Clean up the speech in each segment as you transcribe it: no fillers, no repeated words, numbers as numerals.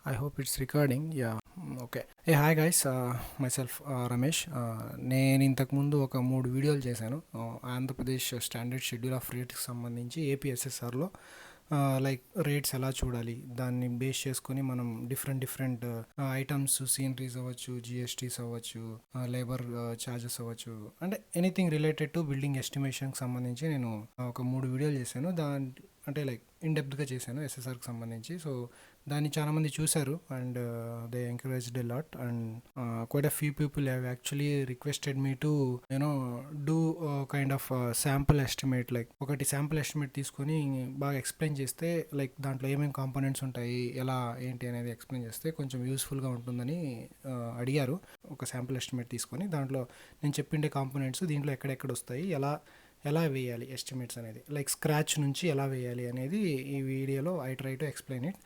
I hope it's recording. Yeah. Okay. Hey, hi guys. Myself Ramesh. నేను ఇంతకుముందు ఒక 3 వీడియోలు చేశాను. ఆంధ్రప్రదేశ్ స్టాండర్డ్ షెడ్యూల్ ఆఫ్ రేట్స్కి సంబంధించి ఏపీఎస్ఎస్ఆర్లో లైక్ రేట్స్ ఎలా చూడాలి, దాన్ని బేస్ చేసుకొని మనం డిఫరెంట్ ఐటమ్స్, సీనరీస్ అవ్వచ్చు, జిఎస్టీస్ అవ్వచ్చు, లేబర్ ఛార్జెస్ అవ్వచ్చు, అంటే ఎనీథింగ్ రిలేటెడ్ టు బిల్డింగ్ ఎస్టిమేషన్కి సంబంధించి నేను ఒక 3 వీడియోలు చేశాను. అంటే లైక్ ఇన్డెప్త్గా చేశాను ఎస్ఎస్ఆర్కి సంబంధించి. సో దాన్ని చాలామంది చూశారు and they encouraged a lot and quite a few people have actually requested me to you know do kind of sample estimate. Like ఒకటి శాంపుల్ ఎస్టిమేట్ తీసుకొని బాగా ఎక్స్ప్లెయిన్ చేస్తే, లైక్ దాంట్లో ఏమేమి కాంపోనెంట్స్ ఉంటాయి, ఎలా ఏంటి అనేది ఎక్స్ప్లెయిన్ చేస్తే కొంచెం యూస్ఫుల్గా ఉంటుందని అడిగారు. ఒక శాంపుల్ ఎస్టిమేట్ తీసుకొని దాంట్లో నేను చెప్పిండే కాంపోనెంట్స్ దీంట్లో ఎక్కడెక్కడ వస్తాయి, ఎలా వేయాలి ఎస్టిమేట్స్ అనేది, లైక్ స్క్రాచ్ నుంచి ఎలా వేయాలి అనేది ఈ వీడియోలో I try to explain it.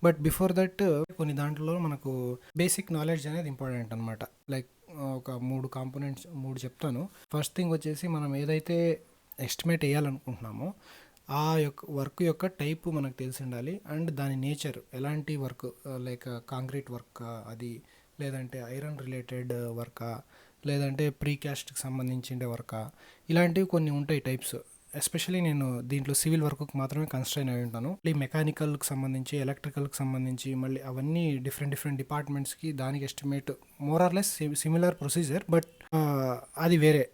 But before that కొన్ని దాంట్లో మనకు బేసిక్ నాలెడ్జ్ అనేది ఇంపార్టెంట్ అనమాట. లైక్ ఒక 3 కాంపోనెంట్స్ చెప్తాను. ఫస్ట్ థింగ్ వచ్చేసి, మనం ఏదైతే ఎస్టిమేట్ వేయాలనుకుంటున్నామో ఆ యొక్క వర్క్ యొక్క టైపు మనకు తెలిసి ఉండాలి అండ్ దాని నేచర్ ఎలాంటి వర్క్, లైక్ కాంక్రీట్ వర్క్ అది, లేదంటే ఐరన్ రిలేటెడ్ వర్కా, లేదంటే ప్రీకాస్ట్కి సంబంధించిన వర్కా, ఇలాంటివి కొన్ని ఉంటాయి టైప్స్. ఎస్పెషలీ నేను దీంట్లో సివిల్ వర్క్కి మాత్రమే కన్స్ట్రైన్ అయి ఉంటాను. మళ్ళీ మెకానికల్కి సంబంధించి, ఎలక్ట్రికల్కి సంబంధించి, మళ్ళీ అవన్నీ డిఫరెంట్ డిపార్ట్మెంట్స్కి దానికి estimate more or less similar procedure, but అది వేరే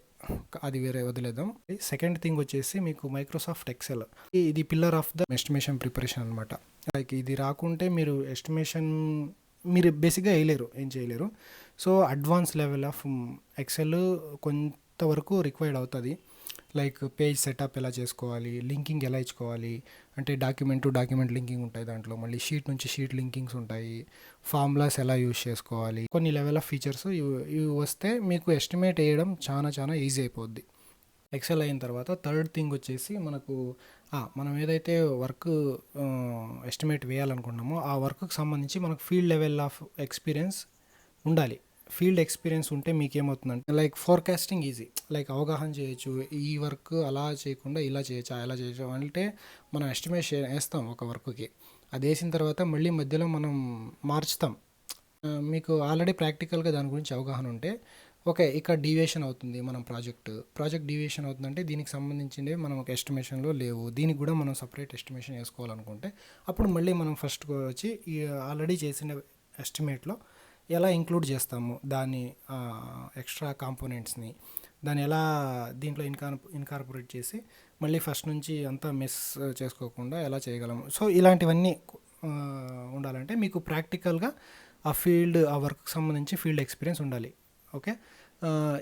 వదిలేద్దాం. సెకండ్ థింగ్ వచ్చేసి మీకు మైక్రోసాఫ్ట్ ఎక్సెల్. ఇది pillar of the estimation preparation అనమాట. లైక్ ఇది రాకుంటే మీరు ఎస్టిమేషన్ బేసిక్గా ఏం చేయలేరు. So advance level of Excel కొంతవరకు రిక్వైర్డ్ అవుతుంది. లైక్ పేజ్ సెటప్ ఎలా చేసుకోవాలి, లింకింగ్ ఎలా ఇచ్చుకోవాలి, అంటే డాక్యుమెంట్ టు డాక్యుమెంట్ లింకింగ్ ఉంటాయి దాంట్లో, మళ్ళీ షీట్ నుంచి షీట్ లింకింగ్స్ ఉంటాయి, ఫార్ములాస్ ఎలా యూజ్ చేసుకోవాలి, కొన్ని లెవెల్ ఆఫ్ ఫీచర్స్ ఇవి వస్తే మీకు ఎస్టిమేట్ వేయడం చాలా ఈజీ అయిపోద్ది. ఎక్సెల్ అయిన తర్వాత థర్డ్ థింగ్ వచ్చేసి మనం ఏదైతే వర్క్ ఎస్టిమేట్ వేయాలనుకుంటున్నామో ఆ వర్క్కి సంబంధించి మనకు ఫీల్డ్ లెవెల్ ఆఫ్ ఎక్స్పీరియన్స్ ఉండాలి. ఫీల్డ్ ఎక్స్పీరియన్స్ ఉంటే మీకేమవుతుందంటే లైక్ ఫోర్కాస్టింగ్ ఈజీ, లైక్ అవగాహన చేయొచ్చు. ఈ వర్క్ అలా చేయకుండా ఇలా చేయొచ్చు, అలా చేయొచ్చు అంటే మనం ఎస్టిమేషన్ వేస్తాం ఒక వర్క్కి. అది వేసిన తర్వాత మళ్ళీ మధ్యలో మనం మార్చుతాం. మీకు ఆల్రెడీ ప్రాక్టికల్గా దాని గురించి అవగాహన ఉంటే ఓకే, ఇక్కడ డీవియేషన్ అవుతుంది మన ప్రాజెక్ట్ డీవియేషన్ అవుతుందంటే దీనికి సంబంధించినవి మనం ఒక ఎస్టిమేషన్లో లేవు, దీనికి కూడా మనం సపరేట్ ఎస్టిమేషన్ వేసుకోవాలనుకుంటే అప్పుడు మళ్ళీ మనం ఫస్ట్ వచ్చి ఈ ఆల్రెడీ చేసిన ఎస్టిమేట్లో ఎలా ఇంక్లూడ్ చేస్తాము దాని ఎక్స్ట్రా కాంపోనెంట్స్ని, దాన్ని ఎలా దీంట్లో ఇన్కార్పొరేట్ చేసి మళ్ళీ ఫస్ట్ నుంచి అంతా మిస్ చేసుకోకుండా ఎలా చేయగలము. సో ఇలాంటివన్నీ ఉండాలంటే మీకు ప్రాక్టికల్గా ఆ వర్క్కి సంబంధించి ఫీల్డ్ ఎక్స్పీరియన్స్ ఉండాలి. ఓకే,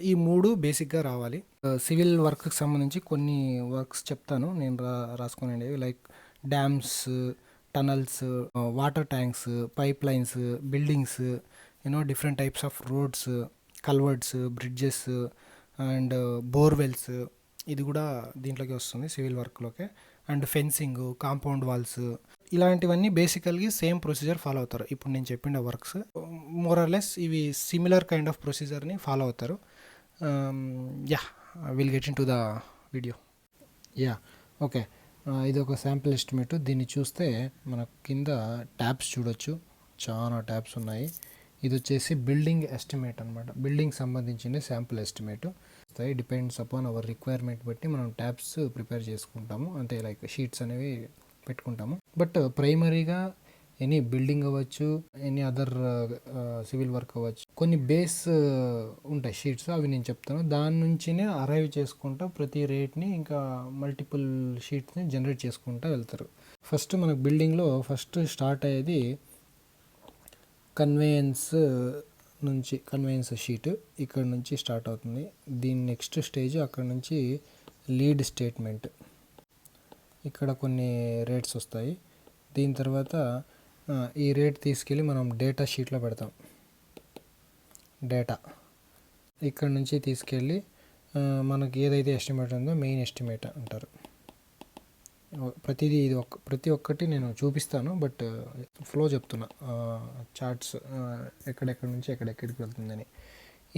ఈ 3 బేసిక్గా రావాలి. సివిల్ వర్క్కి సంబంధించి కొన్ని వర్క్స్ చెప్తాను నేను రాసుకునేవి, like dams, tunnels, water tanks, pipelines, buildings, different types of roads, culverts, bridges and borewells, ఇది కూడా దీంట్లోకి వస్తుంది సివిల్ వర్క్లోకి. అండ్ ఫెన్సింగ్, కాంపౌండ్ వాల్స్, ఇలాంటివన్నీ బేసికల్గా సేమ్ ప్రొసీజర్ ఫాలో అవుతారు. ఇప్పుడు నేను చెప్పిన వర్క్స్ మోర్ ఆర్ లెస్ ఇవి సిమిలర్ కైండ్ ఆఫ్ ప్రొసీజర్ని ఫాలో అవుతారు. Will get into the video. Okay, ఇది ఒక శాంపుల్ ఎస్టిమేట్. దీన్ని చూస్తే మనకు కింద ట్యాబ్స్ చూడొచ్చు, చాలా ట్యాబ్స్ ఉన్నాయి. ఇది వచ్చేసి బిల్డింగ్ ఎస్టిమేట్ అనమాట. బిల్డింగ్ సంబంధించిన sample estimate depends upon our requirement బట్టి మనం ట్యాబ్స్ ప్రిపేర్ చేసుకుంటాము, అంతే లైక్ షీట్స్ అనేవి పెట్టుకుంటాము. బట్ ప్రైమరీగా ఎనీ బిల్డింగ్ అవ్వచ్చు, ఎనీ అదర్ సివిల్ వర్క్ అవ్వచ్చు, కొన్ని బేస్ ఉంటాయి షీట్స్, అవి నేను చెప్తాను. దాని నుంచినే అరైవ్ చేసుకుంటూ ప్రతి రేట్ని ఇంకా మల్టిపుల్ షీట్స్ని జనరేట్ చేసుకుంటూ వెళ్తారు. ఫస్ట్ మనకు బిల్డింగ్లో ఫస్ట్ స్టార్ట్ అయ్యేది కన్వేయన్స్ షీట్ ఇక్కడ నుంచి స్టార్ట్ అవుతుంది. దీని నెక్స్ట్ స్టేజ్ అక్కడ నుంచి లీడ్ స్టేట్మెంట్, ఇక్కడ కొన్ని రేట్స్ వస్తాయి. దీని తర్వాత ఈ రేట్ తీసుకెళ్ళి మనం డేటా షీట్లో పెడతాం. డేటా ఇక్కడ నుంచి తీసుకెళ్ళి మనకి ఏదైతే ఎస్టిమేట్ ఉందో మెయిన్ ఎస్టిమేట్ అంటారు. ప్రతి ఒక్కటి నేను చూపిస్తాను, బట్ ఫ్లో చెప్తున్నా, చార్ట్స్ ఎక్కడెక్కడి నుంచి ఎక్కడెక్కడికి వెళ్తుందని.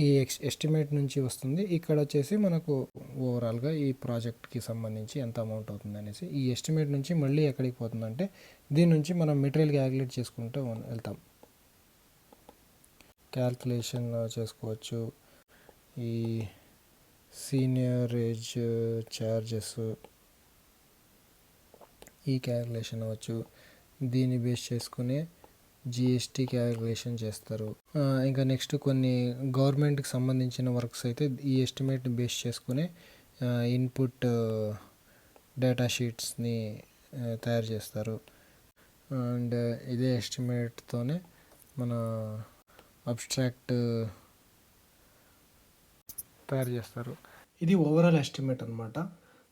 ఈ ఎస్టిమేట్ నుంచి వస్తుంది. ఇక్కడ వచ్చేసి మనకు ఓవరాల్గా ఈ ప్రాజెక్ట్కి సంబంధించి ఎంత అమౌంట్ అవుతుంది అనేసి. ఈ ఎస్టిమేట్ నుంచి మళ్ళీ ఎక్కడికి పోతుందంటే దీని నుంచి మనం మెటీరియల్ క్యాలిక్యులేట్ చేసుకుంటూ వెళ్తాం. క్యాల్కులేషన్ చేసుకోవచ్చు. ఈ సీనియర్ ఏజ్ ఛార్జెస్ ఈ క్యాల్కులేషన్ అవ్వచ్చు. దీన్ని బేస్ చేసుకునే జిఎస్టీ క్యాల్కులేషన్ చేస్తారు. ఇంకా నెక్స్ట్ కొన్ని గవర్నమెంట్కి సంబంధించిన వర్క్స్ అయితే ఈ ఎస్టిమేట్ని బేస్ చేసుకునే ఇన్పుట్ డేటా షీట్స్ని తయారు చేస్తారు. అండ్ ఇదే ఎస్టిమేట్తోనే మన అబ్స్ట్రాక్ట్ తయారు చేస్తారు. ఇది ఓవరాల్ ఎస్టిమేట్ అనమాట.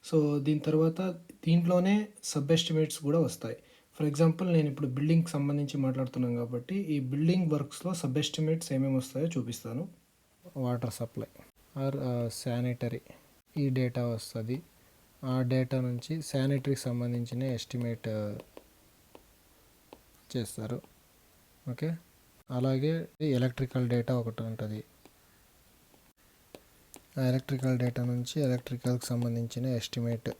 సో దీని తర్వాత దీంట్లోనే సబ్ ఎస్టిమేట్స్ కూడా వస్తాయి. ఫర్ ఎగ్జాంపుల్ నేను ఇప్పుడు బిల్డింగ్కి సంబంధించి మాట్లాడుతున్నాను కాబట్టి ఈ బిల్డింగ్ వర్క్స్లో సబ్ ఎస్టిమేట్స్ ఏమేమి వస్తాయో చూపిస్తాను. వాటర్ సప్లై ఆర్ శానిటరీ ఈ డేటా వస్తుంది. ఆ డేటా నుంచి శానిటరీకి సంబంధించిన ఎస్టిమేట్ చేస్తారు. ఓకే, అలాగే ఎలక్ట్రికల్ డేటా ఒకటి ఉంటుంది. ఆ ఎలక్ట్రికల్ డేటా నుంచి ఎలక్ట్రికల్కి సంబంధించిన ఎస్టిమేట్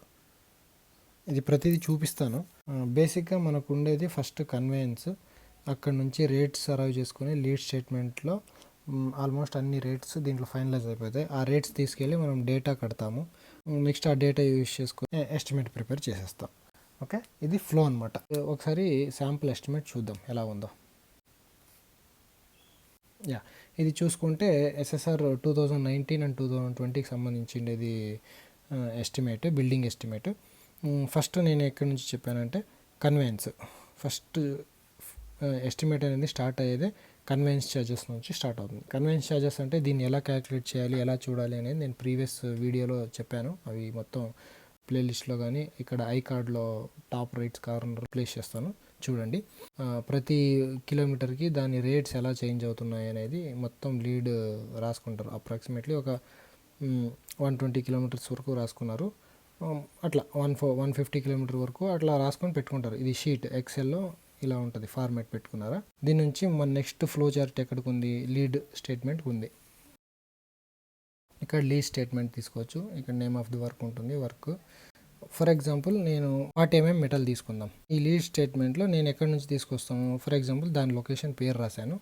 ఇది ప్రతిదీ చూపిస్తాను. బేసిక్గా మనకు ఉండేది ఫస్ట్ కన్వేయన్స్, అక్కడ నుంచి రేట్స్ అరైవ్ చేసుకుని లీడ్ స్టేట్మెంట్లో ఆల్మోస్ట్ అన్ని రేట్స్ దీంట్లో ఫైనలైజ్ అయిపోతాయి. ఆ రేట్స్ తీసుకెళ్ళి మనం డేటా కడతాము. నెక్స్ట్ ఆ డేటా యూజ్ చేసుకుని ఎస్టిమేట్ ప్రిపేర్ చేసేస్తాం. ఓకే, ఇది ఫ్లో అనమాట. ఒకసారి శాంపుల్ ఎస్టిమేట్ చూద్దాం ఎలా ఉందో. ఇది చూసుకుంటే ఎస్ఎస్ఆర్ 2019 అండ్ 2020కి సంబంధించిండేది ఎస్టిమేట్, బిల్డింగ్ ఎస్టిమేట్. ఫస్ట్ నేను ఎక్కడి నుంచి చెప్పానంటే కన్వేయన్స్. ఫస్ట్ ఎస్టిమేట్ అనేది స్టార్ట్ అయ్యేదే కన్వేయన్స్ ఛార్జెస్ నుంచి స్టార్ట్ అవుతుంది. కన్వేయన్స్ ఛార్జెస్ అంటే దీన్ని ఎలా క్యాలిక్యులేట్ చేయాలి, ఎలా చూడాలి అనేది నేను ప్రీవియస్ వీడియోలో చెప్పాను. అవి మొత్తం ప్లేలిస్ట్లో కానీ ఇక్కడ ఐ కార్డ్లో టాప్ రైట్స్ కార్నర్ ప్లేస్ చేస్తాను, చూడండి. ప్రతి కిలోమీటర్కి దాని రేట్స్ ఎలా చేంజ్ అవుతున్నాయి అనేది మొత్తం లీడ్ రాసుకుంటారు. అప్రాక్సిమేట్లీ ఒక 120 కిలోమీటర్స్ వరకు రాసుకున్నారు. అట్లా 150 కిలోమీటర్ వరకు అట్లా రాసుకొని పెట్టుకుంటారు. ఇది షీట్ ఎక్సెల్లో ఇలా ఉంటుంది, ఫార్మాట్ పెట్టుకున్నారా. దీని నుంచి మన నెక్స్ట్ ఫ్లో చార్ట్ ఎక్కడికి ఉంది, లీడ్ స్టేట్మెంట్ ఉంది. ఇక్కడ లీడ్ స్టేట్మెంట్ తీసుకోవచ్చు. ఇక్కడ నేమ్ ఆఫ్ ది వర్క్ ఉంటుంది. వర్క్ ఫర్ ఎగ్జాంపుల్ నేను 40 mm మెటల్ తీసుకుందాం. ఈ లీడ్ స్టేట్మెంట్లో నేను ఎక్కడి నుంచి తీసుకొస్తాను, ఫర్ ఎగ్జాంపుల్ దాని లొకేషన్ పేరు రాశాను.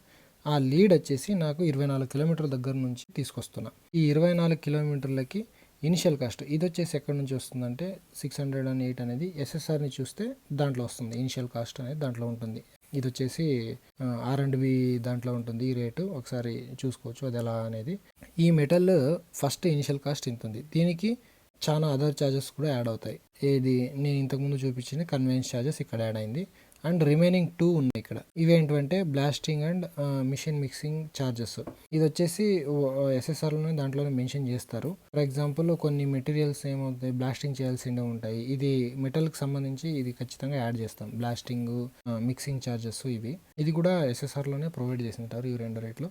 ఆ లీడ్ వచ్చేసి నాకు 24 కిలోమీటర్ల దగ్గర నుంచి తీసుకొస్తున్నా. ఈ 24 కిలోమీటర్లకి ఇనిషియల్ కాస్ట్ ఇది వచ్చేసి ఎక్కడి నుంచి వస్తుందంటే 608 అనేది ఎస్ఎస్ఆర్ని చూస్తే దాంట్లో వస్తుంది. ఇనిషియల్ కాస్ట్ అనేది దాంట్లో ఉంటుంది. ఇది వచ్చేసి R&B దాంట్లో ఉంటుంది ఈ రేటు. ఒకసారి చూసుకోవచ్చు అది ఎలా అనేది. ఈ మెటల్ ఫస్ట్ ఇనిషియల్ కాస్ట్ ఇంత ఉంది. దీనికి చాలా అదర్ ఛార్జెస్ కూడా యాడ్ అవుతాయి. ఏది నేను ఇంతకుముందు చూపించిన కన్వేయన్స్ ఛార్జెస్ ఇక్కడ యాడ్ అయింది. అండ్ రిమైనింగ్ 2 ఉన్నాయి ఇక్కడ. ఇవేంటంటే blasting and machine mixing charges. ఇది వచ్చేసి ఎస్ఎస్ఆర్లోనే దాంట్లోనే మెన్షన్ చేస్తారు. ఫర్ ఎగ్జాంపుల్ కొన్ని మెటీరియల్స్ ఏమవుతాయి, బ్లాస్టింగ్ చేయాల్సిందే ఉంటాయి. ఇది మెటల్కి సంబంధించి ఇది ఖచ్చితంగా యాడ్ చేస్తాం. బ్లాస్టింగ్, మిక్సింగ్ ఛార్జెస్ ఇది కూడా ఎస్ఎస్ఆర్లోనే ప్రొవైడ్ చేసింటారు ఈ 2 రేట్లు.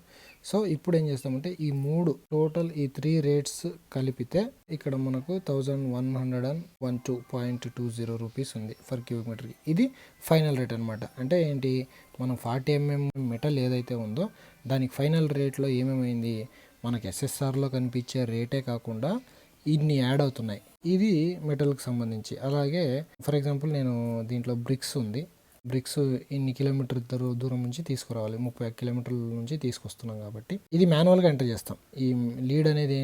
సో ఇప్పుడు ఏం చేస్తామంటే ఈ 3 టోటల్ ఈ 3 రేట్స్ కలిపితే ఇక్కడ మనకు 1112.20 రూపీస్ ఉంది ఫర్ క్యూబిక్ మీటర్కి. ఇది ఫైనల్ రేట్ అనమాట. అంటే ఏంటి, మనం 40 mm మెటల్ ఏదైతే ఉందో దానికి ఫైనల్ రేట్లో ఏమేమైంది, మనకి ఎస్ఎస్ఆర్లో కనిపించే రేటే కాకుండా ఇన్ని యాడ్ అవుతున్నాయి. ఇది మెటల్కి సంబంధించి. అలాగే ఫర్ ఎగ్జాంపుల్ నేను దీంట్లో బ్రిక్స్ ఉంది. బ్రిక్స్ ఇన్ని కిలోమీటర్ దూరం నుంచి తీసుకురావాలి, 30 కిలోమీటర్ల నుంచి తీసుకొస్తున్నాం కాబట్టి ఇది మాన్యువల్గా ఎంటర్ చేస్తాం. ఈ లీడ్ అనేది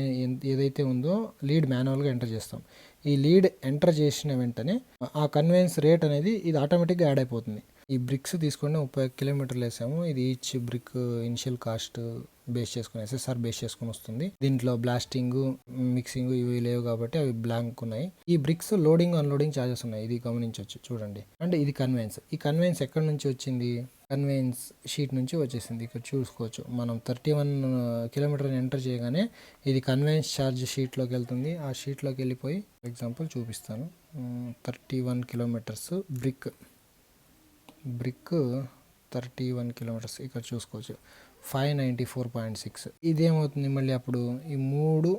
ఏదైతే ఉందో లీడ్ మాన్యువల్గా ఎంటర్ చేస్తాం. ఈ లీడ్ ఎంటర్ చేసిన వెంటనే ఆ కన్వేయన్స్ రేట్ అనేది ఇది ఆటోమేటిక్గా యాడ్ అయిపోతుంది. ఈ బ్రిక్స్ తీసుకుంటే 30 కిలోమీటర్లు వేసాము. ఇది each brick initial cost base చేసుకుని ఎస్ఎస్ఆర్ బేస్ చేసుకుని వస్తుంది. దీంట్లో బ్లాస్టింగ్, మిక్సింగ్ ఇవి లేవు కాబట్టి అవి బ్లాంక్ ఉన్నాయి. ఈ బ్రిక్స్ లోడింగ్ అన్లోడింగ్ ఛార్జెస్ ఉన్నాయి, ఇది గమనించవచ్చు చూడండి. అంటే ఇది కన్వేయన్స్. ఈ కన్వేయన్స్ ఎక్కడి నుంచి వచ్చింది, కన్వేయన్స్ షీట్ నుంచి వచ్చేసింది. ఇక్కడ చూసుకోవచ్చు మనం 31 కిలోమీటర్ని ఎంటర్ చేయగానే ఇది కన్వేయన్స్ ఛార్జ్ షీట్లోకి వెళ్తుంది. ఆ షీట్లోకి వెళ్ళిపోయి ఎగ్జాంపుల్ చూపిస్తాను. 31 కిలోమీటర్స్ బ్రిక్ 31 కిలోమీటర్స్ ఇక్కడ చూసుకోవచ్చు 594.6. ఇదేమవుతుంది మళ్ళీ అప్పుడు ఈ 3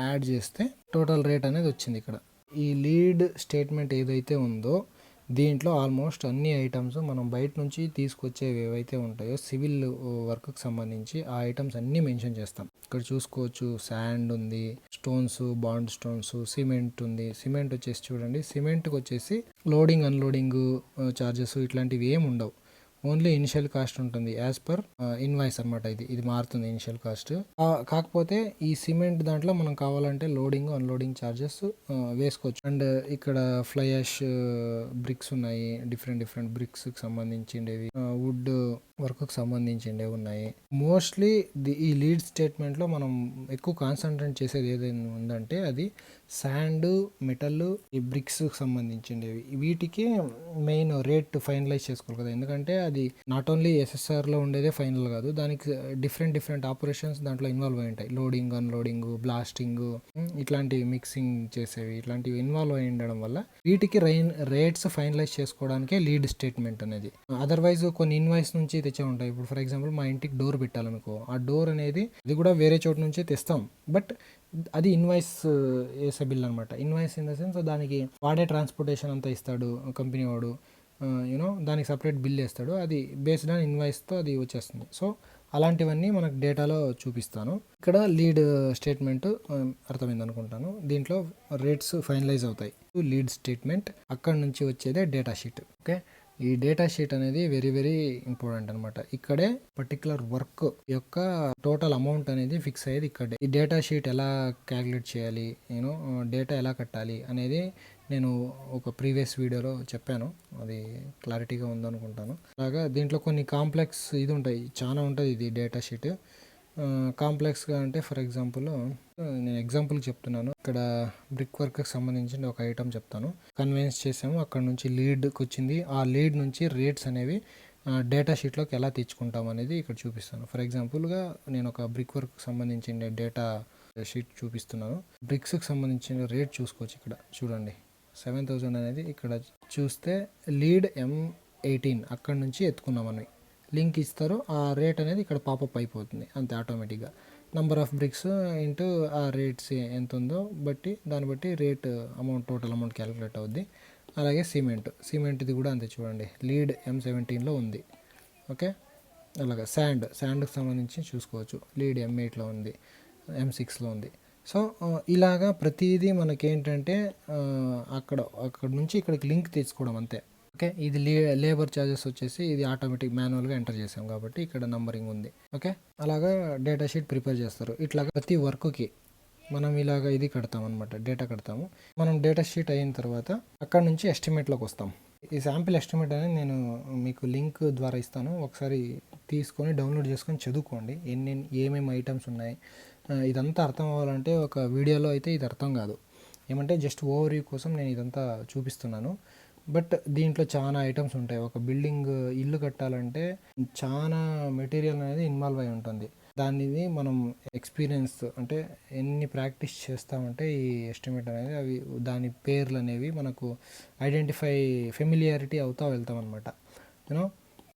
యాడ్ చేస్తే టోటల్ రేట్ అనేది వచ్చింది ఇక్కడ. ఈ లీడ్ స్టేట్మెంట్ ఏదైతే ఉందో దీంట్లో ఆల్మోస్ట్ అన్ని ఐటమ్స్ మనం బయట నుంచి తీసుకొచ్చేవి ఏవైతే ఉంటాయో సివిల్ వర్క్కి సంబంధించి ఆ ఐటమ్స్ అన్నీ మెన్షన్ చేస్తాం. ఇక్కడ చూసుకోవచ్చు శాండ్ ఉంది, స్టోన్స్, బాండ్ స్టోన్స్, సిమెంట్ ఉంది. సిమెంట్ వచ్చేసి చూడండి, సిమెంట్కి వచ్చేసి లోడింగ్ అన్లోడింగ్ ఛార్జెస్ ఇట్లాంటివి ఏమి ఉండవు. ఓన్లీ ఇనిషియల్ కాస్ట్ ఉంటుంది యాజ్ పర్ ఇన్వాయిస్ అనమాట. ఇది మారుతుంది ఇనిషియల్ కాస్ట్. కాకపోతే ఈ సిమెంట్ దాంట్లో మనం కావాలంటే లోడింగ్ అన్లోడింగ్ ఛార్జెస్ వేసుకోవచ్చు. అండ్ ఇక్కడ ఫ్లై యాష్ బ్రిక్స్ ఉన్నాయి, డిఫరెంట్ బ్రిక్స్కి సంబంధించిండేవి, వుడ్ వర్క్కి సంబంధించిండేవి ఉన్నాయి. మోస్ట్లీ ఈ లీడ్ స్టేట్మెంట్లో మనం ఎక్కువ కాన్సన్ట్రేట్ చేసేది ఏదైనా ఉందంటే అది శాండ్, మెటల్, ఈ బ్రిక్స్కి సంబంధించిండేవి. వీటికి మెయిన్ రేట్ ఫైనలైజ్ చేసుకోవాలి కదా, ఎందుకంటే అది నాట్ ఓన్లీ ఎస్ఎస్ఆర్లో ఉండేదే ఫైనల్ కాదు, దానికి డిఫరెంట్ ఆపరేషన్స్ దాంట్లో ఇన్వాల్వ్ అయి ఉంటాయి. లోడింగ్, అన్లోడింగ్, బ్లాస్టింగ్, ఇట్లాంటివి మిక్సింగ్ చేసేవి, ఇట్లాంటివి ఇన్వాల్వ్ అయి ఉండడం వల్ల వీటికి రేట్స్ ఫైనలైజ్ చేసుకోవడానికే లీడ్ స్టేట్మెంట్ అనేది. అదర్వైజ్ కొన్ని ఇన్వాయిస్ నుంచి తెచ్చే ఉంటాయి. ఇప్పుడు ఫర్ ఎగ్జాంపుల్ మా ఇంటికి డోర్ పెట్టాలనుకో, ఆ డోర్ అనేది అది కూడా వేరే చోటు నుంచే తెస్తాం, బట్ అది ఇన్వాయిస్ వేసే బిల్ అనమాట. ఇన్వాయిస్ ఇన్ ద సెన్స్ దానికి వాడే ట్రాన్స్పోర్టేషన్ అంతా ఇస్తాడు కంపెనీ వాడు, యూనో దానికి సపరేట్ బిల్ వేస్తాడు, అది బేస్డ్ ఆన్ ఇన్వాయిస్తో అది వచ్చేస్తుంది. సో అలాంటివన్నీ మనకు డేటాలో చూపిస్తాను. ఇక్కడ లీడ్ స్టేట్మెంట్ అర్థమైంది అనుకుంటాను. దీంట్లో రేట్స్ ఫైనలైజ్ అవుతాయి. లీడ్ స్టేట్మెంట్ అక్కడ నుంచి వచ్చేదే డేటా షీట్. ఓకే, ఈ డేటా షీట్ అనేది వెరీ ఇంపార్టెంట్ అనమాట. ఇక్కడే పర్టికులర్ వర్క్ యొక్క టోటల్ అమౌంట్ అనేది ఫిక్స్ అయ్యేది ఇక్కడే. ఈ డేటా షీట్ ఎలా క్యాలిక్యులేట్ చేయాలి, డేటా ఎలా కట్టాలి అనేది నేను ఒక ప్రీవియస్ వీడియోలో చెప్పాను, అది క్లారిటీగా ఉందనుకుంటాను. అలాగా దీంట్లో కొన్ని కాంప్లెక్స్ ఇది ఉంటాయి, చాలా ఉంటుంది ఇది డేటా షీట్. కాంప్లెక్స్గా అంటే ఫర్ ఎగ్జాంపుల్ నేను ఎగ్జాంపుల్కి చెప్తున్నాను. ఇక్కడ బ్రిక్ వర్క్కి సంబంధించిన ఒక ఐటమ్ చెప్తాను. కన్వెన్స్ చేసాము, అక్కడ నుంచి లీడ్కి వచ్చింది, ఆ లీడ్ నుంచి రేట్స్ అనేవి డేటా షీట్లోకి ఎలా తెచ్చుకుంటాం అనేది ఇక్కడ చూపిస్తాను. ఫర్ ఎగ్జాంపుల్గా నేను ఒక బ్రిక్ వర్క్కి సంబంధించిన డేటా షీట్ చూపిస్తున్నాను. బ్రిక్స్కి సంబంధించిన రేట్ చూసుకోవచ్చు. ఇక్కడ చూడండి 7000 అనేది ఇక్కడ చూస్తే లీడ్ M18 అక్కడ నుంచి ఎత్తుకున్నామని లింక్ ఇస్తారు. ఆ రేట్ అనేది ఇక్కడ పాపప్ అయిపోతుంది అంతే ఆటోమేటిక్గా. నంబర్ ఆఫ్ బ్రిక్స్ ఇంటూ ఆ రేట్స్ ఎంత ఉందో బట్టి దాన్ని బట్టి rate amount, total amount calculate అవుద్ది. అలాగే సిమెంట్ది కూడా అంతే చూడండి, లీడ్ M17లో ఉంది. ఓకే, అలాగే శాండ్కి సంబంధించి చూసుకోవచ్చు, లీడ్ M8లో ఉంది, M6లో ఉంది. సో ఇలాగా ప్రతిదీ మనకేంటంటే అక్కడ నుంచి ఇక్కడికి లింక్ తీసుకోవడం అంతే. ఓకే, ఇది లేబర్ ఛార్జెస్ వచ్చేసి ఇది ఆటోమేటిక్ మాన్యువల్గా ఎంటర్ చేసాం కాబట్టి ఇక్కడ నంబరింగ్ ఉంది. ఓకే, అలాగా డేటా షీట్ ప్రిపేర్ చేస్తారు. ఇట్లాగా ప్రతి వర్క్కి మనం ఇలాగ ఇది కడతాం అనమాట, డేటా కడతాము. మనం డేటా షీట్ అయిన తర్వాత అక్కడ నుంచి ఎస్టిమేట్లోకి వస్తాం. ఈ శాంపిల్ ఎస్టిమేట్ అనేది నేను మీకు లింక్ ద్వారా ఇస్తాను, ఒకసారి తీసుకొని డౌన్లోడ్ చేసుకొని చదువుకోండి ఏమేమి ఐటమ్స్ ఉన్నాయి. ఇదంతా అర్థం అవ్వాలంటే ఒక వీడియోలో అయితే ఇది అర్థం కాదు, ఏమంటే జస్ట్ ఓవర్ వ్యూ కోసం నేను ఇదంతా చూపిస్తున్నాను. బట్ దీంట్లో చాలా ఐటమ్స్ ఉంటాయి. ఒక బిల్డింగ్ ఇల్లు కట్టాలంటే చాలా మెటీరియల్ అనేది ఇన్వాల్వ్ అయి ఉంటుంది. దానిది మనం ఎక్స్పీరియన్స్ అంటే ఎన్ని ప్రాక్టీస్ చేస్తామంటే ఈ ఎస్టిమేట్ అనేది అవి దాని పేర్లు అనేవి మనకు ఫెమిలియారిటీ అవుతా వెళ్తాం అనమాట.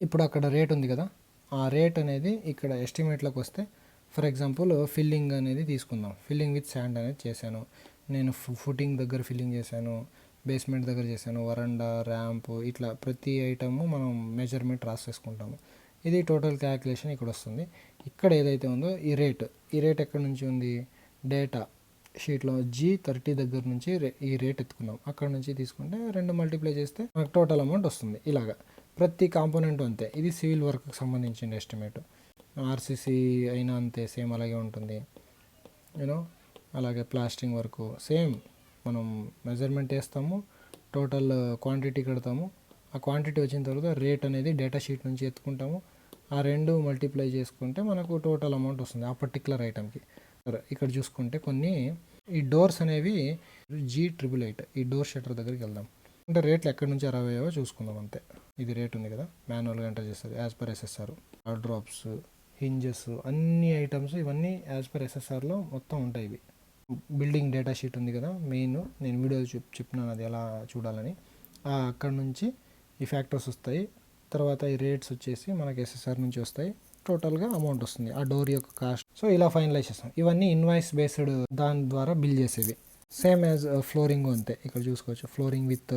ఇప్పుడు అక్కడ రేట్ ఉంది కదా, ఆ రేట్ అనేది ఇక్కడ ఎస్టిమేట్లోకి వస్తే ఫర్ ఎగ్జాంపుల్ ఫిల్లింగ్ అనేది తీసుకుందాం. ఫిల్లింగ్ విత్ శాండ్ అనేది చేశాను నేను, ఫుటింగ్ దగ్గర ఫిల్లింగ్ చేశాను, బేస్మెంట్ దగ్గర చేశాను, వరండా, ర్యాంప్, ఇట్లా ప్రతి ఐటము మనం మెజర్మెంట్ రాసేసుకుంటాము. ఇది టోటల్ క్యాల్కులేషన్ ఇక్కడ వస్తుంది. ఇక్కడ ఏదైతే ఉందో ఈ రేట్ ఎక్కడి నుంచి ఉంది, డేటా షీట్లో G30 దగ్గర నుంచి ఈ రేట్ ఎత్తుకున్నాం. అక్కడ నుంచి తీసుకుంటే 2 మల్టిప్లై చేస్తే మనకు టోటల్ అమౌంట్ వస్తుంది. ఇలాగా ప్రతి కాంపోనెంట్ అంతే. ఇది సివిల్ వర్క్కి సంబంధించిన ఎస్టిమేట్. ఆర్సీసీ అయినా అంతే, సేమ్ అలాగే ఉంటుంది. అలాగే ప్లాస్టింగ్ వర్క్ సేమ్, మనం మెజర్మెంట్ వేస్తాము, టోటల్ క్వాంటిటీ కడతాము, ఆ క్వాంటిటీ వచ్చిన తర్వాత రేట్ అనేది డేటా షీట్ నుంచి ఎత్తుకుంటాము, ఆ 2 మల్టిప్లై చేసుకుంటే మనకు టోటల్ అమౌంట్ వస్తుంది ఆ పర్టికులర్ ఐటమ్కి. ఇక్కడ చూసుకుంటే కొన్ని ఈ డోర్స్ అనేవి G888, ఈ డోర్ షట్టర్ దగ్గరికి వెళ్దాం. అంటే రేట్లు ఎక్కడి నుంచి అరైవ్ అయ్యావో చూసుకుందాం అంతే. ఇది రేట్ ఉంది కదా, మాన్యువల్గా ఎంటర్ చేస్తారు as per SSR. Drops, hinges, అన్ని ఐటమ్స్ ఇవన్నీ యాజ్ పర్ SSRలో మొత్తం ఉంటాయి. ఇవి బిల్డింగ్ డేటా షీట్ ఉంది కదా, మెయిన్ నేను వీడియో చెప్పినాను అది ఎలా చూడాలని. అక్కడ నుంచి ఈ ఫ్యాక్టర్స్ వస్తాయి, తర్వాత ఈ రేట్స్ వచ్చేసి మనకి SSR నుంచి వస్తాయి, టోటల్గా అమౌంట్ వస్తుంది, ఆ డోర్ యొక్క కాస్ట్. సో ఇలా ఫైనలైజ్ చేస్తాం. ఇవన్నీ ఇన్వాయిస్ బేస్డ్ దాని ద్వారా బిల్ చేసేవి. సేమ్ యాజ్ ఫ్లోరింగ్ అంతే. ఇక్కడ చూసుకోవచ్చు ఫ్లోరింగ్ విత్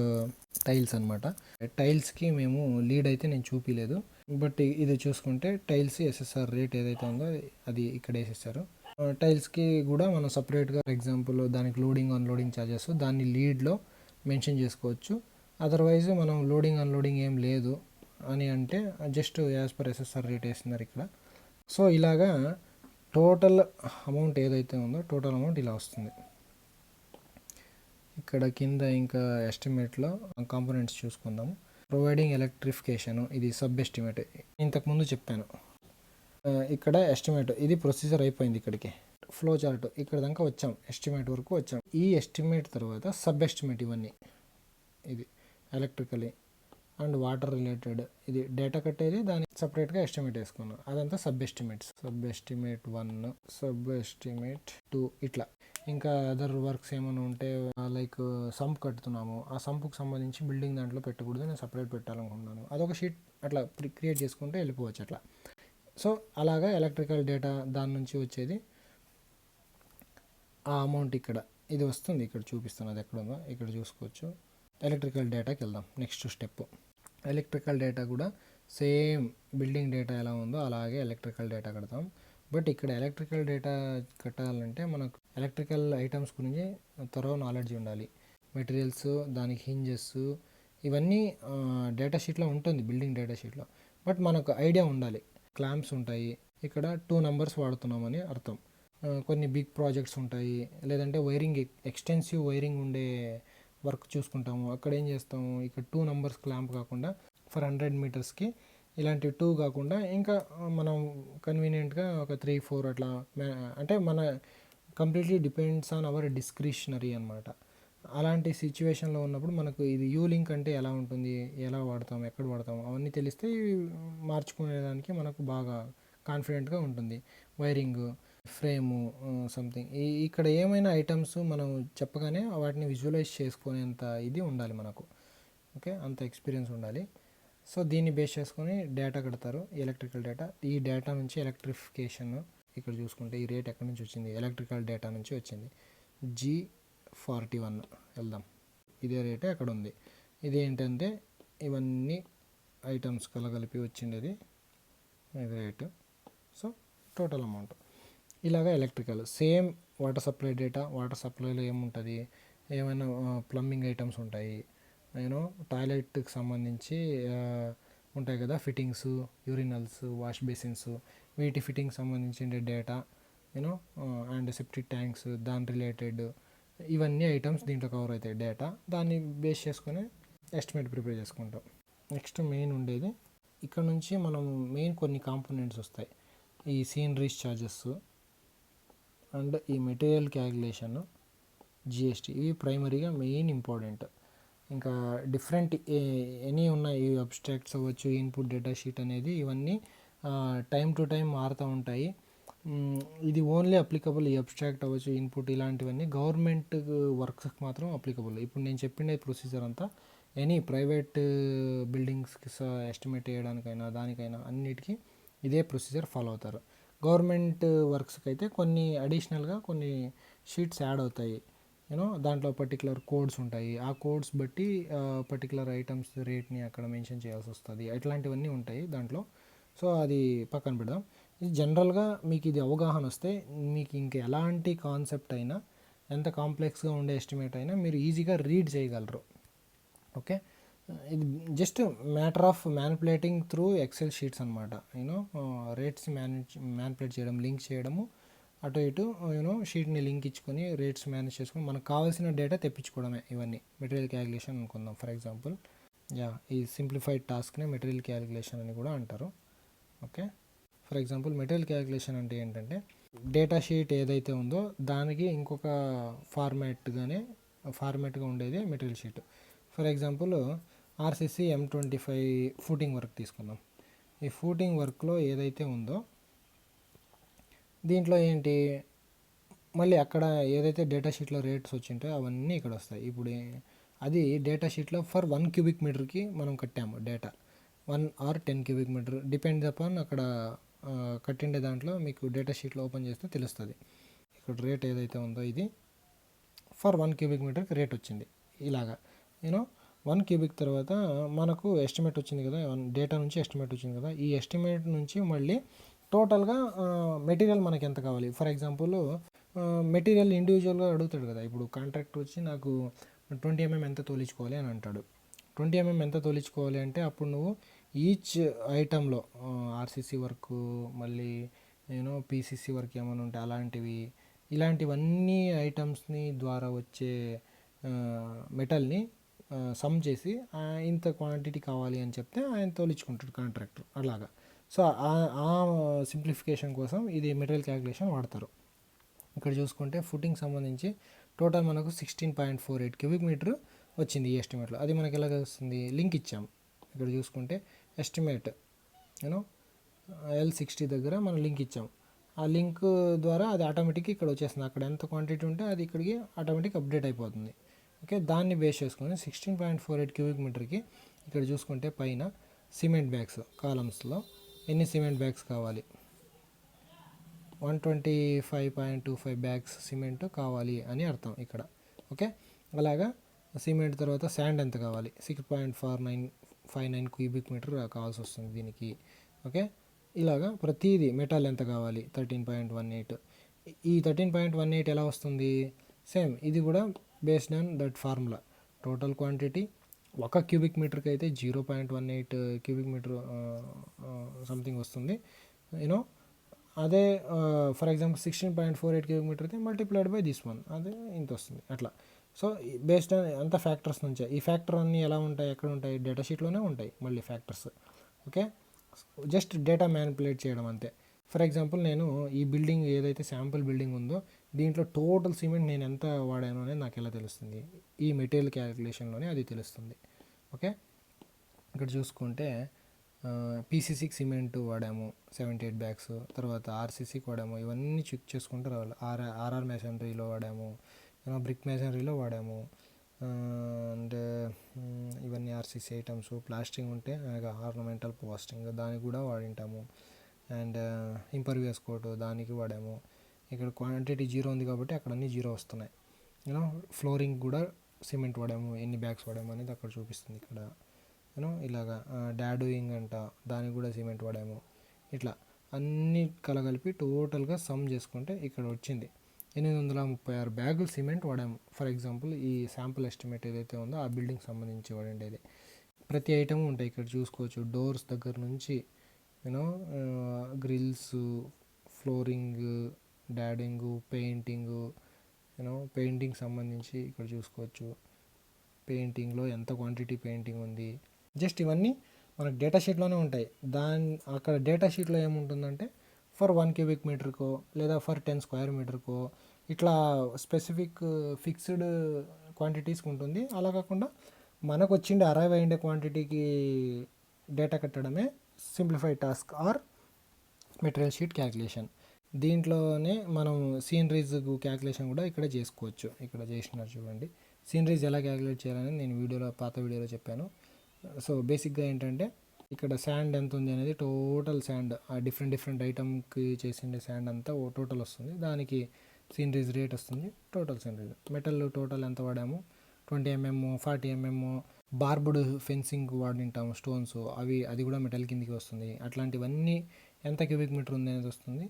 టైల్స్ అనమాట. టైల్స్కి మేము లీడ్ అయితే నేను చూపించలేదు, బట్ ఇది చూసుకుంటే టైల్స్ SSR రేట్ ఏదైతే ఉందో అది ఇక్కడ వేసేసారు. టైల్స్కి కూడా మనం సపరేట్గా ఫర్ ఎగ్జాంపుల్ దానికి లోడింగ్ అన్లోడింగ్ ఛార్జెస్ దాన్ని లీడ్లో మెన్షన్ చేసుకోవచ్చు. అదర్వైజ్ మనం లోడింగ్ అన్లోడింగ్ ఏం లేదు, అని అంటే just as per SSR rate వేస్తున్నారు ఇక్కడ. సో ఇలాగా టోటల్ అమౌంట్ ఏదైతే ఉందో టోటల్ అమౌంట్ ఇలా వస్తుంది. ఇక్కడ కింద ఇంకా ఎస్టిమేట్లో కాంపోనెంట్స్ చూసుకుందాము. ప్రొవైడింగ్ ఎలక్ట్రిఫికేషన్, ఇది సబ్ ఎస్టిమేట్, ఇంతకుముందు చెప్పాను. ఇక్కడ ఎస్టిమేట్, ఇది ప్రొసీజర్ అయిపోయింది. ఇక్కడికి ఫ్లో చార్ట్ ఇక్కడ దాకా వచ్చాం, ఎస్టిమేట్ వరకు వచ్చాం. ఈ ఎస్టిమేట్ తర్వాత సబ్ ఎస్టిమేట్, ఇవన్నీ ఇది ఎలక్ట్రికలీ అండ్ వాటర్ రిలేటెడ్, ఇది డేటా కట్టేది, దాన్ని సపరేట్గా ఎస్టిమేట్ వేసుకున్నాం. అదంతా sub estimates. Sub estimate 1, sub estimate 2, ఇట్లా. ఇంకా అదర్ వర్క్స్ ఏమైనా ఉంటే లైక్ సంప్ కట్టుతున్నాము, ఆ సంపుకు సంబంధించి బిల్డింగ్ దాంట్లో పెట్టకూడదు, నేను సపరేట్ పెట్టాలనుకుంటున్నాను, అదొక షీట్ అట్లా క్రియేట్ చేసుకుంటే వెళ్ళిపోవచ్చు అట్లా. సో అలాగా ఎలక్ట్రికల్ డేటా దాని నుంచి వచ్చేది ఆ అమౌంట్ ఇక్కడ ఇది వస్తుంది. ఇక్కడ చూపిస్తాను, అది ఎక్కడ ఉందో ఇక్కడ చూసుకోవచ్చు. ఎలక్ట్రికల్ డేటాకి వెళ్దాం. నెక్స్ట్ స్టెప్ ఎలక్ట్రికల్ డేటా కూడా సేమ్ బిల్డింగ్ డేటా ఎలా ఉందో అలాగే ఎలక్ట్రికల్ డేటా కడతాం. బట్ ఇక్కడ ఎలక్ట్రికల్ డేటా కట్టాలంటే మనకు ఎలక్ట్రికల్ ఐటమ్స్ గురించి త్వరగా నాలెడ్జ్ ఉండాలి. మెటీరియల్స్, దానికి హింజెస్, ఇవన్నీ డేటా షీట్లో ఉంటుంది, బిల్డింగ్ డేటా షీట్లో. బట్ మనకు ఐడియా ఉండాలి. క్లాంప్స్ ఉంటాయి, ఇక్కడ 2 నెంబర్స్ వాడుతున్నామని అర్థం. కొన్ని బిగ్ ప్రాజెక్ట్స్ ఉంటాయి, లేదంటే వైరింగ్ ఎక్స్టెన్సివ్ వైరింగ్ ఉండే వర్క్ చూసుకుంటాము. అక్కడ ఏం చేస్తాము, ఇక్కడ 2 నెంబర్స్ క్లాంప్ కాకుండా ఫర్ 100 మీటర్స్కి ఇలాంటివి 2 కాకుండా ఇంకా మనం కన్వీనియంట్గా ఒక 3-4 అట్లా, అంటే మన completely depends on hour discretionary అనమాట. అలాంటి సిచ్యువేషన్లో ఉన్నప్పుడు మనకు ఇది యూ లింక్ అంటే ఎలా ఉంటుంది, ఎలా వాడతాం, ఎక్కడ వాడతాం, అవన్నీ తెలిస్తే మార్చుకునేదానికి మనకు బాగా కాన్ఫిడెంట్గా ఉంటుంది. వైరింగ్, ఫ్రేము, సంథింగ్ ఇక్కడ ఏమైనా ఐటమ్స్ మనం చెప్పగానే వాటిని విజువలైజ్ చేసుకునేంత ఇది ఉండాలి మనకు. ఓకే, అంత ఎక్స్పీరియన్స్ ఉండాలి. సో దీన్ని బేస్ చేసుకొని డేటా కడతారు, ఎలక్ట్రికల్ డేటా. ఈ డేటా నుంచి ఎలక్ట్రిఫికేషన్ ఇక్కడ చూసుకుంటే ఈ రేట్ ఎక్కడి నుంచి వచ్చింది, ఎలక్ట్రికల్ డేటా నుంచి వచ్చింది. G41 వెళ్దాం, ఇదే రేటే అక్కడ ఉంది. ఇది ఏంటంటే ఇవన్నీ ఐటమ్స్ కలగలిపి వచ్చిండేది ఇది రేటు. సో టోటల్ అమౌంట్ ఇలాగా electrical. Same water supply data, water సప్లైలో ఏముంటుంది, ఏమైనా ప్లంబింగ్ ఐటమ్స్ ఉంటాయి, టాయిలెట్కి సంబంధించి ఉంటాయి కదా, ఫిట్టింగ్స్, యూరినల్స్, వాష్ బేసిన్స్, వీటి ఫిట్టింగ్ సంబంధించిన డేటా, అండ్ సెప్టిక్ ట్యాంక్స్, దాని రిలేటెడ్ ఇవన్నీ ఐటమ్స్ దీంట్లో కవర్ అవుతాయి డేటా. దాన్ని బేస్ చేసుకొని ఎస్టిమేట్ ప్రిపేర్ చేసుకుంటాం. నెక్స్ట్ మెయిన్ ఉండేది ఇక్కడ నుంచి మనం మెయిన్ కొన్ని కాంపోనెంట్స్ వస్తాయి. ఈ సీనరీస్ ఛార్జెస్ అండ్ ఈ మెటీరియల్ క్యాలిక్యులేషన్, జిఎస్టీ, ఇవి ప్రైమరీగా మెయిన్ ఇంపార్టెంట్. ఇంకా డిఫరెంట్ ఎనీ ఉన్నాయి, ఈ అబ్స్ట్రాక్ట్స్ అవ్వచ్చు, ఇన్పుట్ డేటా షీట్ అనేది, ఇవన్నీ టైం టు టైం మారుతూ ఉంటాయి. ఇది ఓన్లీ అప్లికబుల్, ఈ అబ్స్ట్రాక్ట్ అవ్వచ్చు, ఇన్పుట్, ఇలాంటివన్నీ గవర్నమెంట్ వర్క్స్కి మాత్రం అప్లికబుల్. ఇప్పుడు నేను చెప్పిన ప్రొసీజర్ అంతా ఎనీ ప్రైవేట్ బిల్డింగ్స్కి ఎస్టిమేట్ చేయడానికైనా దానికైనా అన్నిటికీ ఇదే ప్రొసీజర్ ఫాలో అవుతారు. గవర్నమెంట్ వర్క్స్కి అయితే కొన్ని అడిషనల్గా కొన్ని షీట్స్ యాడ్ అవుతాయి. దాంట్లో పర్టికులర్ కోడ్స్ ఉంటాయి, ఆ కోడ్స్ బట్టి పర్టికులర్ ఐటమ్స్ రేట్ని అక్కడ మెన్షన్ చేయాల్సి వస్తుంది. ఇట్లాంటివన్నీ ఉంటాయి దాంట్లో. సో అది పక్కన పెడదాం. ఇది జనరల్గా మీకు ఇది అవగాహన వస్తే మీకు ఇంక ఎలాంటి కాన్సెప్ట్ అయినా, ఎంత కాంప్లెక్స్గా ఉండే ఎస్టిమేట్ అయినా మీరు ఈజీగా రీడ్ చేయగలరు. ఓకే, ఇది just matter of manipulating through Excel sheets అనమాట. రేట్స్ మ్యానిపులేట్ చేయడం, లింక్ చేయడము, అటు ఇటు షీట్ని లింక్ ఇచ్చుకొని రేట్స్ మేనేజ్ చేసుకొని మనకు కావాల్సిన డేటా తెప్పించుకోవడమే. ఇవన్నీ మెటీరియల్ క్యాలిక్యులేషన్ అనుకుందాం ఫర్ ఎగ్జాంపుల్. ఈ సింప్లిఫైడ్ టాస్క్నే మెటీరియల్ క్యాలిక్యులేషన్ అని కూడా అంటారు. Okay, for example material calculation అంటే ఏంటంటే డేటా షీట్ ఏదైతే ఉందో దానికి ఇంకొక ఫార్మాట్గా ఉండేది material sheet. For example RCC M25 footing work తీసుకుందాం. ఈ ఫూటింగ్ వర్క్లో ఏదైతే ఉందో దీంట్లో ఏంటి, మళ్ళీ అక్కడ ఏదైతే డేటా షీట్లో రేట్స్ వచ్చింటాయో అవన్నీ ఇక్కడ వస్తాయి. ఇప్పుడు అది డేటా షీట్లో ఫర్ 1 క్యూబిక్ మీటర్కి మనం కట్టాము data, 1 or 10 cubic metre depends upon అక్కడ కట్టిండే దాంట్లో మీకు డేటా షీట్లో ఓపెన్ చేస్తే తెలుస్తుంది. ఇక్కడ రేట్ ఏదైతే ఉందో ఇది ఫర్ 1 క్యూబిక్ మీటర్కి రేట్ వచ్చింది. ఇలాగా 1 క్యూబిక్ తర్వాత మనకు ఎస్టిమేట్ వచ్చింది కదా, డేటా నుంచి ఎస్టిమేట్ వచ్చింది కదా, ఈ ఎస్టిమేట్ నుంచి మళ్ళీ టోటల్గా మెటీరియల్ మనకి ఎంత కావాలి. ఫర్ ఎగ్జాంపుల్ మెటీరియల్ ఇండివిజువల్గా అడుగుతాడు కదా, ఇప్పుడు కాంట్రాక్టర్ వచ్చి నాకు 20 mm ఎంత తోలించుకోవాలి అని అంటాడు. 20 mm ఎంత తోలించుకోవాలి అంటే అప్పుడు నువ్వు ఈచ్ ఐటంలో ఆర్సీసీ వర్క్, మళ్ళీ పీసీసీ వర్క్ ఏమైనా ఉంటే అలాంటివి, ఇలాంటివన్నీ ఐటమ్స్ని ద్వారా వచ్చే మెటల్ని సమ్ చేసి ఇంత క్వాంటిటీ కావాలి అని చెప్తే ఆయన తోలించుకుంటాడు కాంట్రాక్టర్ అలాగా. సో ఆ సింప్లిఫికేషన్ కోసం ఇది మెటీరియల్ క్యాలిక్యులేషన్ వాడతారు. ఇక్కడ చూసుకుంటే ఫుటింగ్ సంబంధించి టోటల్ మనకు 16.48 క్యూబిక్ మీటర్ వచ్చింది ఈ ఎస్టిమేట్లో. అది మనకి ఎలాగ వస్తుంది, లింక్ ఇచ్చాం. ఇక్కడ చూసుకుంటే ఎస్టిమేట్ L60 దగ్గర మనం లింక్ ఇచ్చాం. ఆ లింక్ ద్వారా అది ఆటోమేటిక్గా ఇక్కడ వచ్చేస్తుంది. అక్కడ ఎంత క్వాంటిటీ ఉంటే అది ఇక్కడికి ఆటోమేటిక్ అప్డేట్ అయిపోతుంది. ఓకే, దాన్ని బేస్ చేసుకొని 16.48 క్యూబిక్ మీటర్కి ఇక్కడ చూసుకుంటే పైన సిమెంట్ బ్యాగ్స్ కాలమ్స్లో ఎన్ని సిమెంట్ బ్యాగ్స్ కావాలి, 125.25 బ్యాగ్స్ సిమెంట్ కావాలి అని అర్థం ఇక్కడ. ఓకే, అలాగా సిమెంట్ తర్వాత శాండ్ ఎంత కావాలి, 6.4959 క్యూబిక్ మీటర్ కావాల్సి వస్తుంది దీనికి. ఓకే, ఇలాగా ప్రతిదీ మెటల్ ఎంత కావాలి, 13.18. ఈ 13.18 ఎలా వస్తుంది, సేమ్ ఇది కూడా based on that formula. Total quantity ఒక క్యూబిక్ మీటర్కి అయితే 0.18 క్యూబిక్ మీటర్ సంథింగ్ వస్తుంది. అదే ఫర్ ఎగ్జాంపుల్ 16.48 క్యూబిక్ మీటర్ అయితే మల్టిప్లైడ్ బై దిస్ వన్, అదే ఇంత వస్తుంది అట్లా. సో బేస్డ్ ఆన్ అంత ఫ్యాక్టర్స్ నుంచే. ఈ ఫ్యాక్టర్ అన్నీ ఎలా ఉంటాయి, ఎక్కడ ఉంటాయి, డేటా షీట్లోనే ఉంటాయి మళ్ళీ factors. Okay, just data manipulate చేయడం అంతే. ఫర్ ఎగ్జాంపుల్ నేను ఈ బిల్డింగ్ ఏదైతే శాంపుల్ బిల్డింగ్ ఉందో దీంట్లో టోటల్ సిమెంట్ నేను ఎంత వాడాను అనేది నాకు ఎలా తెలుస్తుంది, ఈ మెటీరియల్ క్యాలిక్యులేషన్లోనే అది తెలుస్తుంది. ఓకే, ఇక్కడ చూసుకుంటే పీసీసీకి సిమెంట్ వాడాము 78 బ్యాగ్స్, తర్వాత ఆర్సీసీకి వాడాము, ఇవన్నీ చెక్ చేసుకుంటూ రావాలి. ఆర్ఆర్ మెషనరీలో వాడాము, బ్రిక్ మెషనరీలో వాడాము, అండ్ ఇవన్నీ ఆర్సీసీ ఐటమ్స్. ప్లాస్టింగ్ ఉంటే ఆర్నమెంటల్ ప్లాస్టింగ్ దానికి కూడా వాడింటాము, అండ్ ఇంపర్వియస్ కోట్ దానికి వాడాము. ఇక్కడ క్వాంటిటీ 0 ఉంది కాబట్టి అక్కడ అన్నీ 0 వస్తున్నాయి. ఫ్లోరింగ్ కూడా సిమెంట్ వాడాము, ఎన్ని బ్యాగ్స్ వాడాము అనేది అక్కడ చూపిస్తుంది ఇక్కడ. ఇలాగా డాడోయింగ్ అంట, దానికి కూడా సిమెంట్ వాడాము. ఇట్లా అన్ని కలగలిపి టోటల్గా సమ్ చేసుకుంటే ఇక్కడ వచ్చింది 836 బ్యాగులు సిమెంట్ వాడాము. ఫర్ ఎగ్జాంపుల్ ఈ శాంపుల్ ఎస్టిమేట్ ఏదైతే ఉందో ఆ బిల్డింగ్ సంబంధించి వాడండి. ప్రతి ఐటమ్ ఉంటాయి ఇక్కడ చూసుకోవచ్చు. డోర్స్ దగ్గర నుంచి గ్రిల్స్, ఫ్లోరింగ్, డాడింగు, పెయింటింగు, పెయింటింగ్ సంబంధించి ఇక్కడ చూసుకోవచ్చు. పెయింటింగ్లో ఎంత క్వాంటిటీ పెయింటింగ్ ఉంది, జస్ట్ ఇవన్నీ మనకు డేటా షీట్లోనే ఉంటాయి. అక్కడ డేటా షీట్లో ఏముంటుందంటే ఫర్ 1 క్యూబిక్ మీటర్కో లేదా ఫర్ 10 స్క్వేర్ మీటర్కో ఇట్లా స్పెసిఫిక్ ఫిక్స్డ్ క్వాంటిటీస్కి ఉంటుంది. అలా కాకుండా మనకు వచ్చిండే అరైవ్ అయ్యే క్వాంటిటీకి డేటా కట్టడమే simplified task or material sheet calculation. దీంట్లోనే మనం సీనరీస్ క్యాల్కులేషన్ కూడా ఇక్కడ చేసుకోవచ్చు. ఇక్కడ చేసినారు చూడండి. సీనరీస్ ఎలా క్యాల్కులేట్ చేయాలని నేను పాత వీడియోలో చెప్పాను. సో బేసిక్గా ఏంటంటే ఇక్కడ శాండ్ ఎంత ఉంది అనేది టోటల్ శాండ్ ఆ డిఫరెంట్ ఐటమ్కి చేసిండే శాండ్ అంతా టోటల్ వస్తుంది. దానికి సీనరీస్ రేట్ వస్తుంది, టోటల్ సీనరీస్. మెటల్ టోటల్ ఎంత వాడాము, 20 mm, 40 mm బార్బుడ్ ఫెన్సింగ్ వాడింటాము స్టోన్స్, అది కూడా మెటల్ కిందికి వస్తుంది. అట్లాంటివన్నీ ఎంత క్యూబిక్ మీటర్ ఉంది అనేది వస్తుంది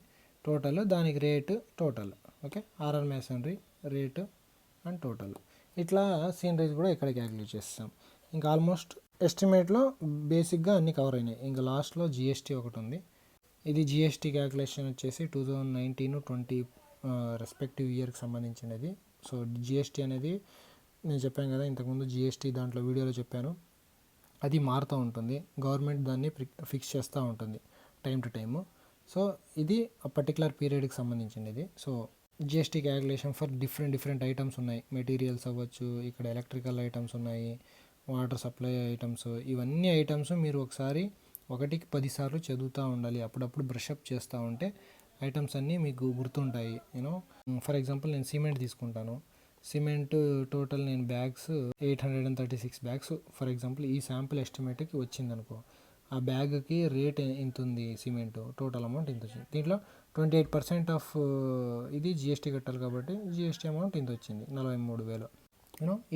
టోటల్. దానికి rate total. Okay, RR masonry rate and total. ఇట్లా సీనరీస్ కూడా ఇక్కడ క్యాలిక్యులేట్ చేస్తాం. ఇంకా ఆల్మోస్ట్ ఎస్టిమేట్లో బేసిక్గా అన్నీ కవర్ అయినాయి. ఇంకా లాస్ట్లో జిఎస్టీ ఒకటి ఉంది. ఇది జిఎస్టీ క్యాలిక్యులేషన్ వచ్చేసి 2019-20 రెస్పెక్టివ్ ఇయర్కి సంబంధించినది. సో జిఎస్టీ అనేది నేను చెప్పాను కదా ఇంతకుముందు, జిఎస్టీ దాంట్లో వీడియోలో చెప్పాను, అది మారుతూ ఉంటుంది. గవర్నమెంట్ దాన్ని ఫిక్స్ చేస్తూ ఉంటుంది టైం టు టైము. సో ఇది పర్టికులర్ పీరియడ్కి సంబంధించినది. So GST calculation for different items ఉన్నాయి. మెటీరియల్స్ అవ్వచ్చు, ఇక్కడ ఎలక్ట్రికల్ ఐటమ్స్ ఉన్నాయి, వాటర్ సప్లై ఐటమ్స్. ఇవన్నీ ఐటమ్స్ మీరు ఒకసారి 1కి 10 సార్లు చదువుతూ ఉండాలి. అప్పుడప్పుడు బ్రషప్ చేస్తూ ఉంటే ఐటమ్స్ అన్నీ మీకు గుర్తుంటాయి. ఫర్ ఎగ్జాంపుల్ నేను సిమెంట్ తీసుకుంటాను. సిమెంట్ టోటల్ నేను బ్యాగ్స్ 836 బ్యాగ్స్ ఫర్ ఎగ్జాంపుల్ ఈ శాంపుల్ ఎస్టిమేట్కి వచ్చిందనుకో, ఆ బ్యాగ్కి రేట్ ఎంత ఉంది, సిమెంట్ టోటల్ అమౌంట్ ఇంత వచ్చింది. దీంట్లో 28% ఆఫ్ ఇది జిఎస్టీ కట్టాలి కాబట్టి జిఎస్టీ అమౌంట్ ఇంత వచ్చింది, 43,000.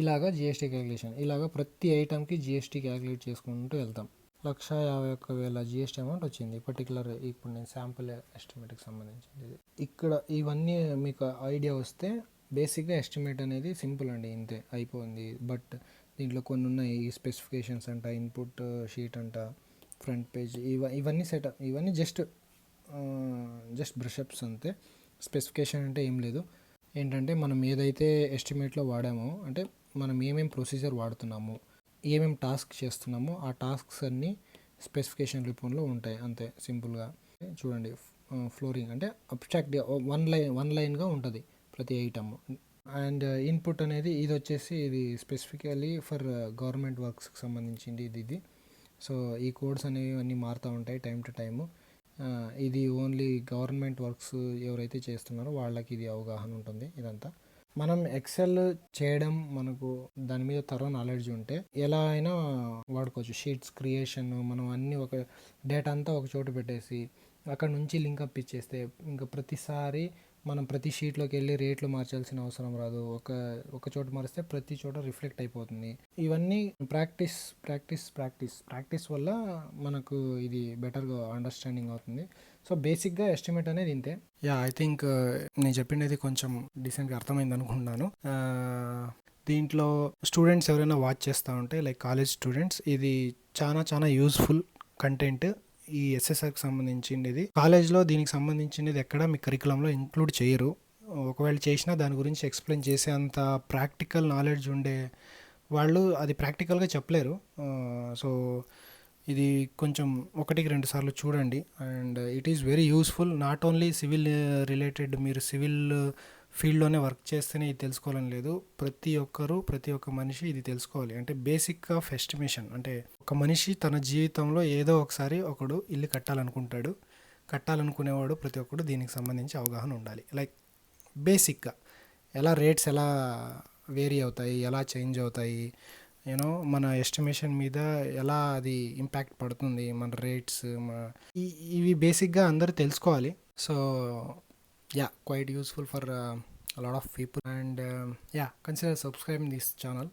ఇలాగా జిఎస్టీ క్యాలిక్యులేషన్. ఇలాగా ప్రతి ఐటమ్కి జిఎస్టీ క్యాలిక్యులేట్ చేసుకుంటూ వెళ్తాం. 151,000 జిఎస్టీ అమౌంట్ వచ్చింది పర్టికులర్ ఇప్పుడు నేను శాంపుల్ ఎస్టిమేట్కి సంబంధించింది. ఇక్కడ ఇవన్నీ మీకు ఐడియా వస్తే బేసిక్గా ఎస్టిమేట్ అనేది సింపుల్ అండి, ఇంతే అయిపోయింది. బట్ దీంట్లో కొన్ని ఉన్నాయి, స్పెసిఫికేషన్స్ అంట, ఇన్పుట్ షీట్ అంట, ఫ్రంట్ పేజ్ ఇవన్నీ సెటప్, ఇవన్నీ జస్ట్ బ్రషప్స్ అంతే. స్పెసిఫికేషన్ అంటే ఏం లేదు. ఏంటంటే మనం ఏదైతే ఎస్టిమేట్లో వాడామో, అంటే మనం ఏమేం ప్రొసీజర్ వాడుతున్నాము, ఏమేం టాస్క్ చేస్తున్నామో ఆ టాస్క్స్ అన్నీ స్పెసిఫికేషన్ రూపంలో ఉంటాయి అంతే సింపుల్గా. చూడండి, ఫ్లోరింగ్ అంటే అబ్స్ట్రాక్ట్ వన్ లైన్గా ఉంటుంది ప్రతి ఐటమ్. అండ్ ఇన్పుట్ అనేది ఇది వచ్చేసి ఇది స్పెసిఫికలీ ఫర్ గవర్నమెంట్ వర్క్స్కి సంబంధించింది ఇది. సో ఈ కోడ్స్ అనేవి అన్నీ మారుతూ ఉంటాయి టైం టు టైము. ఇది ఓన్లీ గవర్నమెంట్ వర్క్స్ ఎవరైతే చేస్తున్నారో వాళ్ళకి ఇది అవగాహన ఉంటుంది. ఇదంతా మనం ఎక్సెల్ చేయడం, మనకు దాని మీద తరో నాలెడ్జ్ ఉంటే ఎలా అయినా వాడుకోవచ్చు. షీట్స్ క్రియేషన్, మనం అన్నీ ఒక డేటా అంతా ఒక చోట పెట్టేసి అక్కడ నుంచి లింకప్ ఇచ్చేస్తే ఇంకా ప్రతిసారి మనం ప్రతి షీట్లోకి వెళ్ళి రేట్లు మార్చాల్సిన అవసరం రాదు. ఒక చోట మారిస్తే ప్రతి చోట రిఫ్లెక్ట్ అయిపోతుంది. ఇవన్నీ ప్రాక్టీస్ వల్ల మనకు ఇది బెటర్గా అండర్స్టాండింగ్ అవుతుంది. సో బేసిక్గా ఎస్టిమేట్ అనేది ఇంతే. ఐ థింక్ నేను చెప్పిండేది కొంచెం డీసెంట్గా అర్థమైంది అనుకుంటున్నాను. దీంట్లో స్టూడెంట్స్ ఎవరైనా వాచ్ చేస్తూ ఉంటే, లైక్ కాలేజ్ స్టూడెంట్స్, ఇది చాలా యూస్ఫుల్ కంటెంట్. ఈ ఎస్ఎస్ఆర్కి సంబంధించింది కాలేజ్లో దీనికి సంబంధించినది ఎక్కడ మీ కరికులంలో ఇంక్లూడ్ చేయరు. ఒకవేళ చేసినా దాని గురించి ఎక్స్ప్లెయిన్ చేసే అంత ప్రాక్టికల్ నాలెడ్జ్ ఉండే వాళ్ళు అది ప్రాక్టికల్గా చెప్పలేరు. సో ఇది కొంచెం 1-2 సార్లు చూడండి. And it is very useful. Not only civil related, మీరు సివిల్ ఫీల్డ్లోనే వర్క్ చేస్తేనే ఇది తెలుసుకోవాలని లేదు. ప్రతి ఒక్క మనిషి ఇది తెలుసుకోవాలి. అంటే బేసిక్ ఆఫ్ ఎస్టిమేషన్ అంటే ఒక మనిషి తన జీవితంలో ఏదో ఒకసారి ఒకడు ఇల్లు కట్టాలనుకునేవాడు ప్రతి ఒక్కడు దీనికి సంబంధించి అవగాహన ఉండాలి. లైక్ బేసిక్గా రేట్స్ ఎలా వేరీ అవుతాయి, ఎలా చేంజ్ అవుతాయి, మన ఎస్టిమేషన్ మీద ఎలా అది ఇంపాక్ట్ పడుతుంది, మన రేట్స్, ఇవి బేసిక్గా అందరూ తెలుసుకోవాలి. So quite useful for a lot of people. And consider subscribing this channel.